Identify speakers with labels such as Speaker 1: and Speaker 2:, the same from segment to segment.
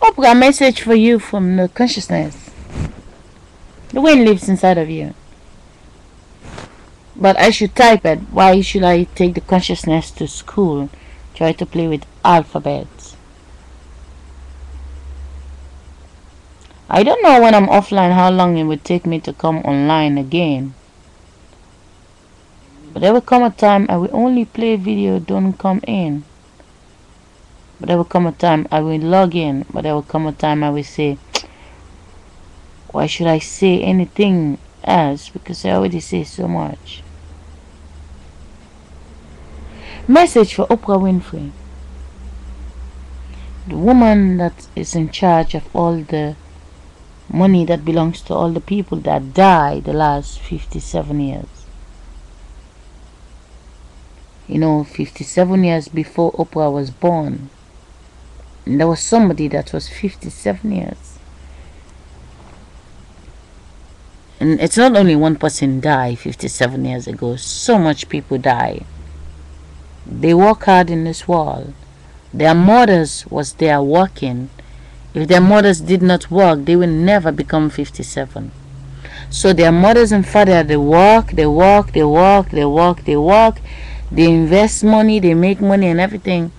Speaker 1: Oprah, message for you from the consciousness. The wind lives inside of you. But I should type it. Why should I take the consciousness to school? Try to play with alphabets. I don't know when I'm offline how long it would take me to come online again. But there will come a time I will only play video, don't come in. But there will come a time I will log in. But there will come a time I will say, why should I say anything else? Because I already say so much. Message for Oprah Winfrey. The woman that is in charge of all the money that belongs to all the people that died the last 57 years. You know, 57 years before Oprah was born, and there was somebody that was 57 years. And it's not only one person died 57 years ago. So much people die. They work hard in this world. Their mothers was there working. If their mothers did not work, they will never become 57. So their mothers and father, they work, they invest money, they make money and everything.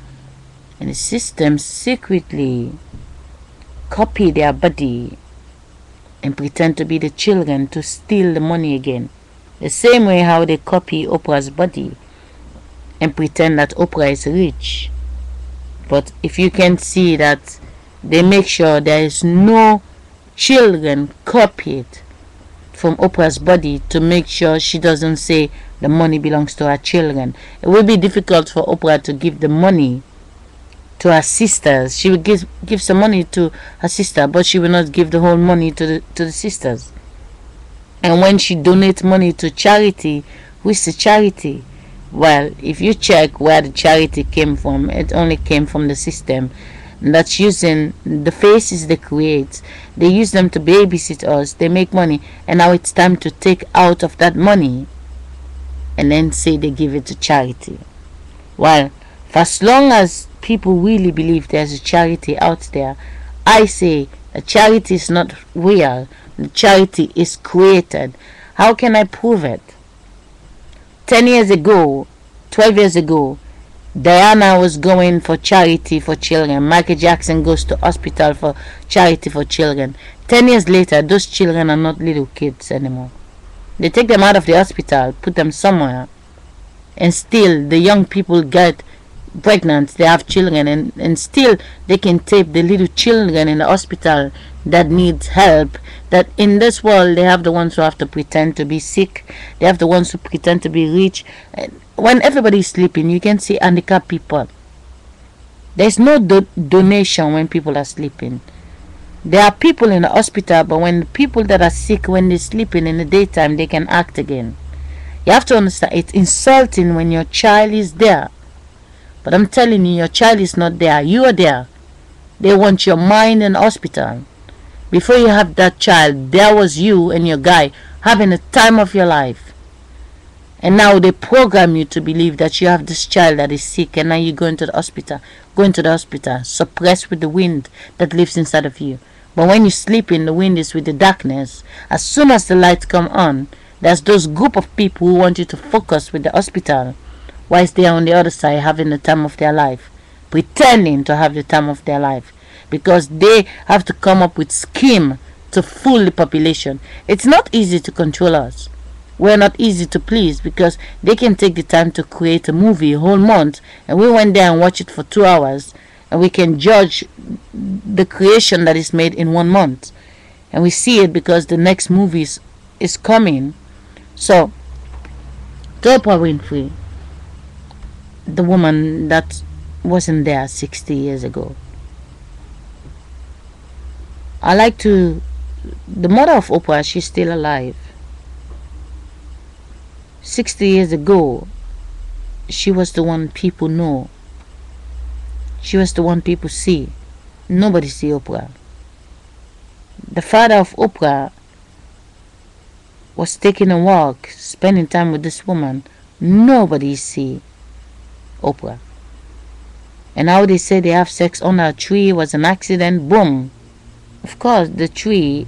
Speaker 1: And the system secretly copy their body and pretend to be the children to steal the money again. The same way how they copy Oprah's body and pretend that Oprah is rich. But if you can see that they make sure there is no children copied from Oprah's body to make sure she doesn't say the money belongs to her children. It will be difficult for Oprah to give the money to her sisters. She will give some money to her sister, but she will not give the whole money to the sisters. And when she donates money to charity, who is the charity? Well, if you check where the charity came from, it only came from the system that's using the faces they create. They use them to babysit us. They make money, and now it's time to take out of that money and then say they give it to charity. Well, for as long as people really believe there's a charity out there, I say a charity is not real. The charity is created. How can I prove it? 10 years ago, 12 years ago, Diana was going for charity for children. Michael Jackson goes to hospital for charity for children. 10 years later, those children are not little kids anymore. They take them out of the hospital, put them somewhere, and still the young people get pregnant, they have children, and still they can tape the little children in the hospital that needs help. That in this world they have the ones who have to pretend to be sick, they have the ones who pretend to be rich. When everybody is sleeping, you can see handicapped people. There's no donation when people are sleeping. There are people in the hospital, but when the people that are sick, when they're sleeping in the daytime, they can act again. You have to understand, it's insulting when your child is there. But I'm telling you, your child is not there. You are there. They want your mind in the hospital. Before you have that child, there was you and your guy having the time of your life. And now they program you to believe that you have this child that is sick, and now you're going to the hospital. Going to the hospital, suppressed with the wind that lives inside of you. But when you sleep in, the wind is with the darkness. As soon as the lights come on, there's those group of people who want you to focus with the hospital, whilst they are on the other side having the time of their life, pretending to have the time of their life, because they have to come up with scheme to fool the population. It's not easy to control us. We're not easy to please, because they can take the time to create a movie a whole month, and we went there and watch it for 2 hours, and we can judge the creation that is made in 1 month, and we see it because the next movie is coming. So, Oprah Winfrey, the woman that wasn't there 60 years ago, the mother of Oprah, she's still alive. 60 years ago, she was the one people know. She was the one people see. Nobody see Oprah. The father of Oprah was taking a walk, spending time with this woman. Nobody see Oprah. And how they say they have sex under a tree was an accident, boom. Of course, the tree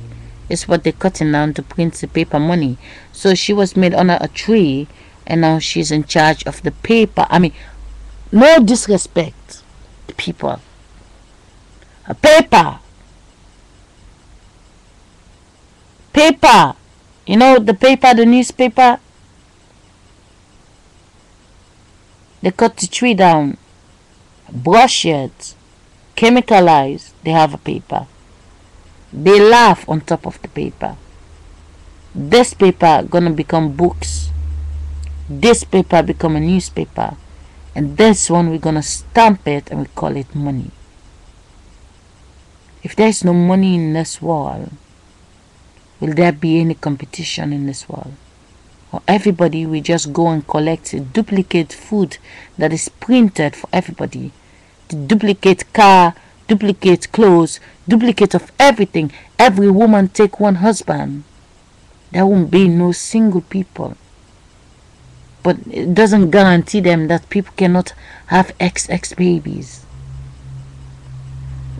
Speaker 1: is what they're cutting down to print the paper money. So she was made under a tree, and now she's in charge of the paper. I mean, no disrespect to people. A paper. Paper. You know the paper, the newspaper? They cut the tree down, brush it, chemicalize, they have a paper. They laugh on top of the paper. This paper gonna become books. This paper become a newspaper. And this one we're gonna stamp it and we call it money. If there's no money in this world, will there be any competition in this world? Or everybody will just go and collect a duplicate food that is printed for everybody? The duplicate car, duplicate clothes, duplicate of everything. Every woman take one husband. There won't be no single people. But it doesn't guarantee them that people cannot have XX babies.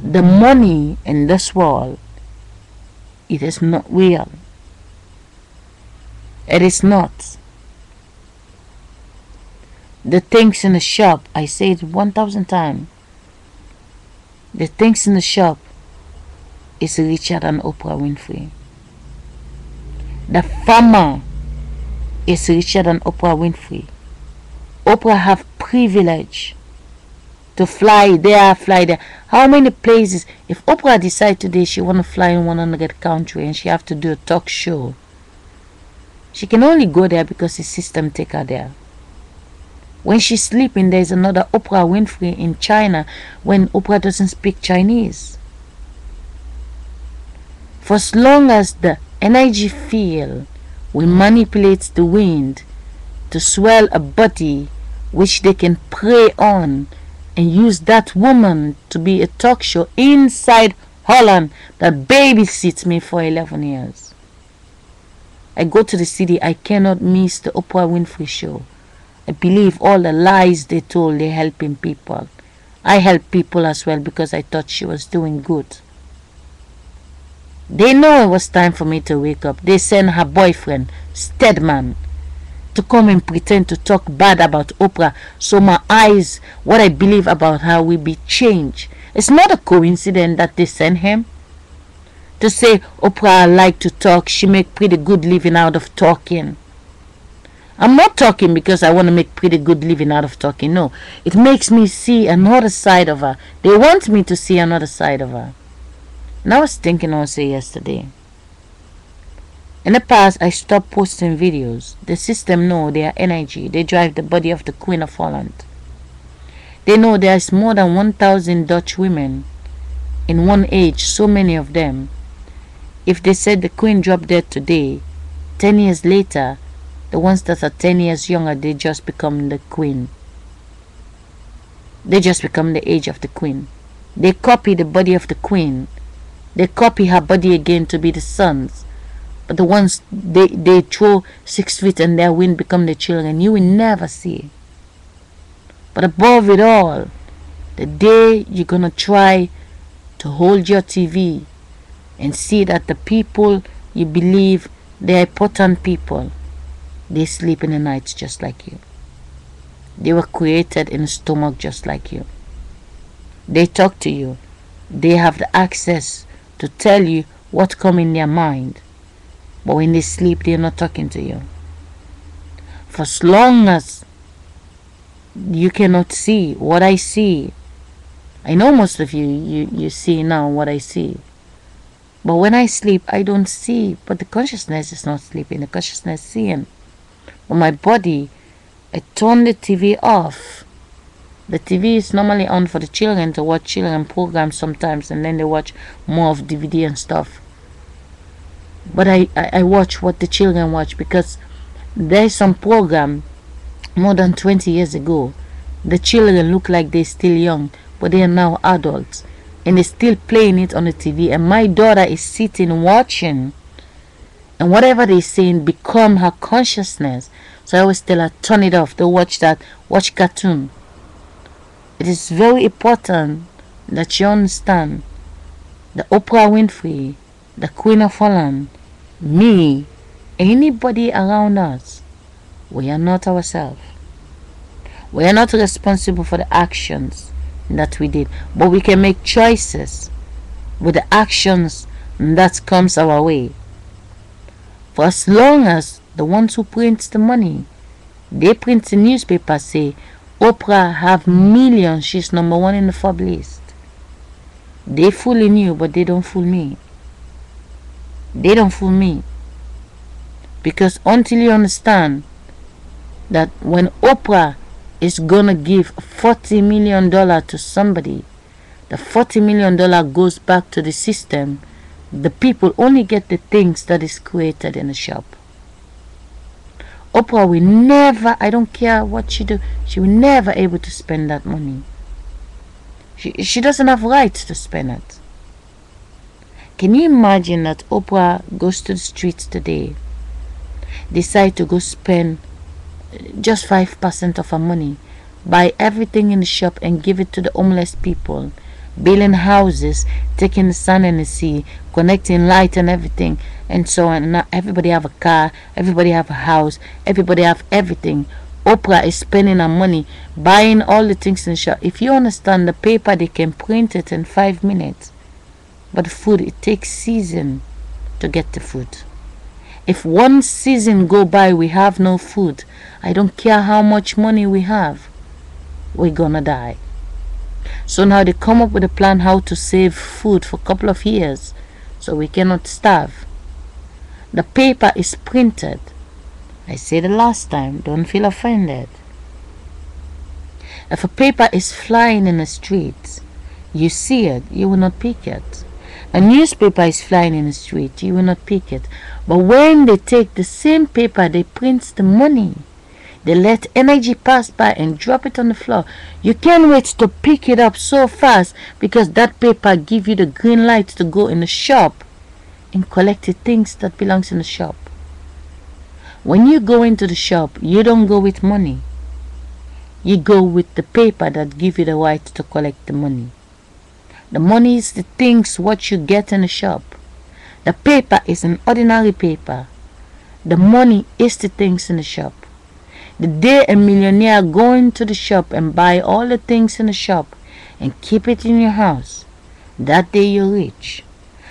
Speaker 1: The money in this world, it is not real. It is not. The things in the shop, I say it 1,000 times. The things in the shop is richer than Oprah Winfrey. The farmer is richer than Oprah Winfrey. Oprah have privilege to fly there, fly there. How many places? If Oprah decide today she want to fly in 100 country and she have to do a talk show, she can only go there because the system take her there. When she's sleeping, there's another Oprah Winfrey in China when Oprah doesn't speak Chinese. For as long as the energy field will manipulate the wind to swell a body which they can prey on and use that woman to be a talk show inside Holland that babysits me for 11 years. I go to the city, I cannot miss the Oprah Winfrey show. I believe all the lies they told, they're helping people. I help people as well because I thought she was doing good. They know it was time for me to wake up. They sent her boyfriend, Stedman, to come and pretend to talk bad about Oprah so my eyes, what I believe about her, will be changed. It's not a coincidence that they sent him to say Oprah like to talk, she make pretty good living out of talking. I'm not talking because I want to make pretty good living out of talking. No, it makes me see another side of her. They want me to see another side of her. And I was thinking also yesterday. In the past, I stopped posting videos. The system know their energy. They drive the body of the Queen of Holland. They know there's more than 1,000 Dutch women in one age, so many of them. If they said the Queen dropped dead today, 10 years later, the ones that are 10 years younger, they just become the Queen. They just become the age of the Queen. They copy the body of the Queen. They copy her body again to be the sons. But the ones they throw 6 feet and their wind become the children, you will never see. But above it all, the day you're gonna try to hold your TV and see that the people you believe they're important people, they sleep in the nights just like you. They were created in a stomach just like you. They talk to you. They have the access to tell you what comes in their mind. But when they sleep, they're not talking to you. For as long as you cannot see what I see, I know most of you see now what I see. But when I sleep, I don't see. But the consciousness is not sleeping. The consciousness is seeing. But my body, I turn the TV off. The TV is normally on for the children to watch children programs sometimes, and then they watch more of DVD and stuff. But I watch what the children watch, because there's some program more than 20 years ago. The children look like they're still young, but they are now adults, and they're still playing it on the TV, and my daughter is sitting watching, and whatever they're saying become her consciousness. So I always tell her, turn it off, don't watch that, watch cartoon. It is very important that you understand the Oprah Winfrey, the Queen of Holland, me, anybody around us, we are not ourselves. We are not responsible for the actions that we did, but we can make choices with the actions that comes our way. For as long as the ones who print the money, they print the newspaper, say Oprah have millions, she's number one in the Forbes list. They fooling you, but they don't fool me. They don't fool me. Because until you understand that when Oprah is gonna give $40 million to somebody, the $40 million goes back to the system. The people only get the things that is created in the shop. Oprah will never, I don't care what she do, she will never able to spend that money. She doesn't have rights to spend it. Can you imagine that Oprah goes to the streets today, decide to go spend just 5% of her money, buy everything in the shop and give it to the homeless people, building houses, taking the sun and the sea, connecting light and everything, and so on. Now everybody have a car, everybody have a house, everybody have everything. Oprah is spending her money buying all the things in the shop. If you understand the paper, they can print it in 5 minutes, but the food, it takes season to get the food. If one season go by, we have no food, I don't care how much money we have, we're gonna die. So now they come up with a plan how to save food for a couple of years so we cannot starve. The paper is printed. I said the last time, don't feel offended. If a paper is flying in the streets, you see it, you will not pick it. A newspaper is flying in the street, you will not pick it. But when they take the same paper, they print the money, they let energy pass by and drop it on the floor. You can't wait to pick it up so fast because that paper give you the green light to go in the shop and collect the things that belongs in the shop. When you go into the shop, you don't go with money. You go with the paper that give you the right to collect the money. The money is the things what you get in the shop. The paper is an ordinary paper. The money is the things in the shop. The day a millionaire go into the shop and buy all the things in the shop and keep it in your house, that day you're rich.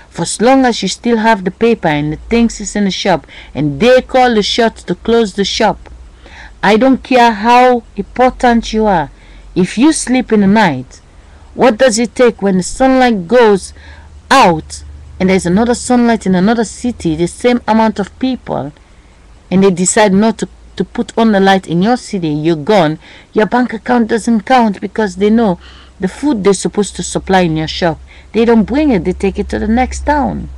Speaker 1: For as long as you still have the paper and the things is in the shop and they call the shots to close the shop, I don't care how important you are. If you sleep in the night, what does it take when the sunlight goes out and there's another sunlight in another city, the same amount of people, and they decide not to put on the light in your city, you're gone, your bank account doesn't count because they know the food they're supposed to supply in your shop, they don't bring it, they take it to the next town.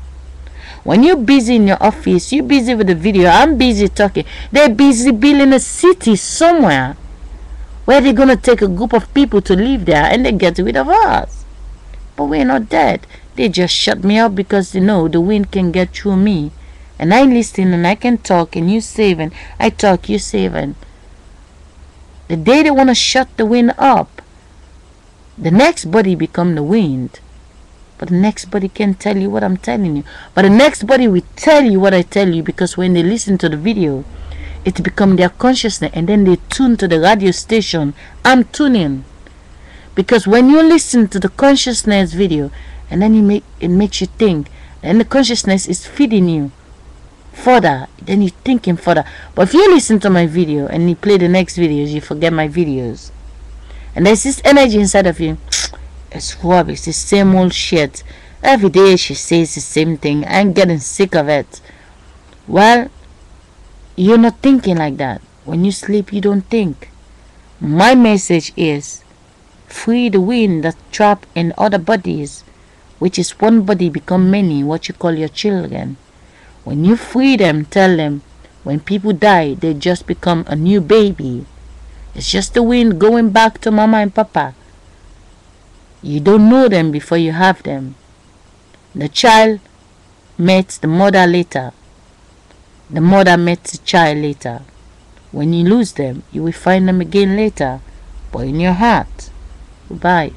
Speaker 1: When you're busy in your office, you're busy with the video, I'm busy talking, they're busy building a city somewhere where they're gonna take a group of people to live there and they get rid of us. But we're not dead. They just shut me up because they know the wind can get through me. And I listen and I can talk and you saving. I talk, you saving. The day they want to shut the wind up, the next body become the wind. But the next body can't tell you what I'm telling you. But the next body will tell you what I tell you because when they listen to the video, it become their consciousness and then they tune to the radio station. I'm tuning. Because when you listen to the consciousness video and then it makes you think, and the consciousness is feeding you further, then you're thinking further. But if you listen to my video and you play the next videos, you forget my videos. And there's this energy inside of you. It's rubbish, the same old shit. Every day she says the same thing. I'm getting sick of it. Well, you're not thinking like that. When you sleep, you don't think. My message is free the wind that trap in other bodies, which is one body become many, what you call your children. When you free them, tell them, when people die, they just become a new baby. It's just the wind going back to mama and papa. You don't know them before you have them. The child met the mother later. The mother met the child later. When you lose them, you will find them again later, but in your heart. Goodbye.